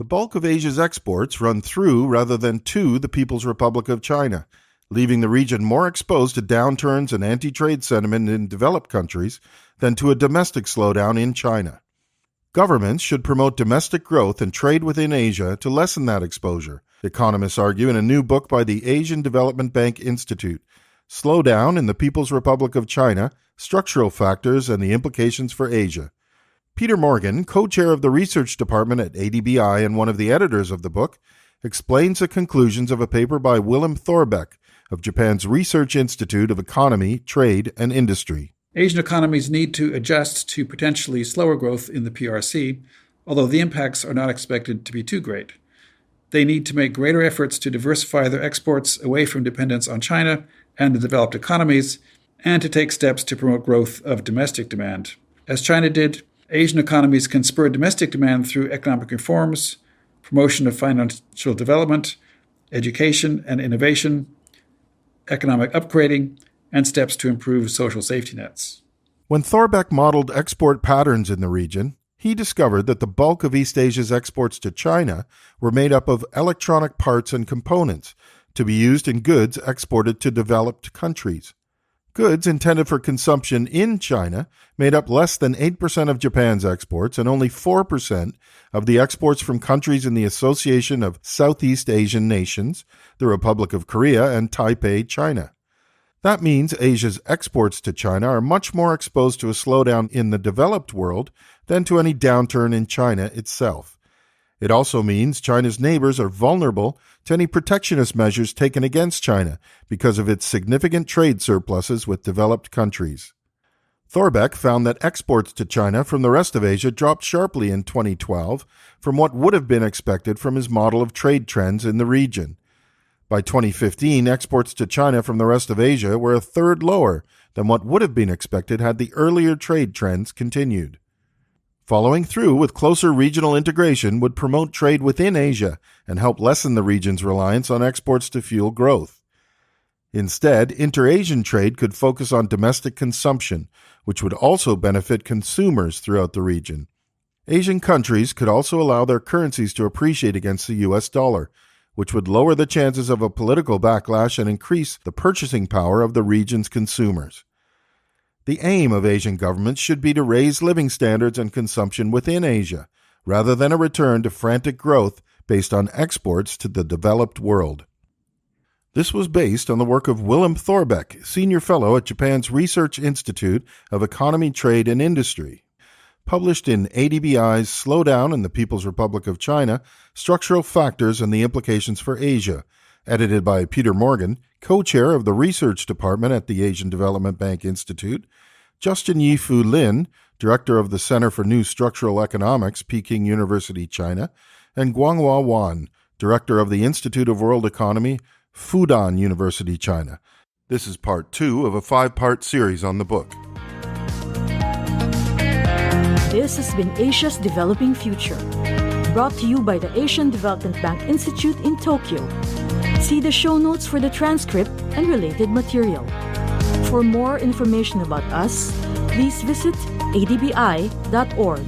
bulk of Asia's exports run through rather than to the People's Republic of China, leaving the region more exposed to downturns and anti-trade sentiment in developed countries than to a domestic slowdown in China. Governments should promote domestic growth and trade within Asia to lessen that exposure, economists argue in a new book by the Asian Development Bank Institute, Slowdown in the People's Republic of China, Structural Factors and the Implications for Asia. Peter Morgan, co-chair of the research department at ADBI and one of the editors of the book, explains the conclusions of a paper by Willem Thorbecke of Japan's Research Institute of Economy, Trade and Industry. Asian economies need to adjust to potentially slower growth in the PRC, although the impacts are not expected to be too great. They need to make greater efforts to diversify their exports away from dependence on China and the developed economies, and to take steps to promote growth of domestic demand. As China did, Asian economies can spur domestic demand through economic reforms, promotion of financial development, education and innovation, economic upgrading, and steps to improve social safety nets. When Thorbecke modeled export patterns in the region, he discovered that the bulk of East Asia's exports to China were made up of electronic parts and components to be used in goods exported to developed countries. Goods intended for consumption in China made up less than 8% of Japan's exports and only 4% of the exports from countries in the Association of Southeast Asian Nations, the Republic of Korea, and Taipei, China. That means Asia's exports to China are much more exposed to a slowdown in the developed world than to any downturn in China itself. It also means China's neighbors are vulnerable to any protectionist measures taken against China because of its significant trade surpluses with developed countries. Thorbecke found that exports to China from the rest of Asia dropped sharply in 2012 from what would have been expected from his model of trade trends in the region. By 2015, exports to China from the rest of Asia were a third lower than what would have been expected had the earlier trade trends continued. Following through with closer regional integration would promote trade within Asia and help lessen the region's reliance on exports to fuel growth. Instead, inter-Asian trade could focus on domestic consumption, which would also benefit consumers throughout the region. Asian countries could also allow their currencies to appreciate against the US dollar, which would lower the chances of a political backlash and increase the purchasing power of the region's consumers. The aim of Asian governments should be to raise living standards and consumption within Asia, rather than a return to frantic growth based on exports to the developed world. This was based on the work of Willem Thorbecke, Senior Fellow at Japan's Research Institute of Economy, Trade and Industry. Published in ADBI's Slowdown in the People's Republic of China, Structural Factors and the Implications for Asia, edited by Peter Morgan, co-chair of the research department at the Asian Development Bank Institute, Justin Yifu Lin, director of the Center for New Structural Economics, Peking University, China, and Guanghua Wan, director of the Institute of World Economy, Fudan University, China. This is part 2 of a 5-part series on the book. This has been Asia's Developing Future, brought to you by the Asian Development Bank Institute in Tokyo. See the show notes for the transcript and related material. For more information about us, please visit adbi.org.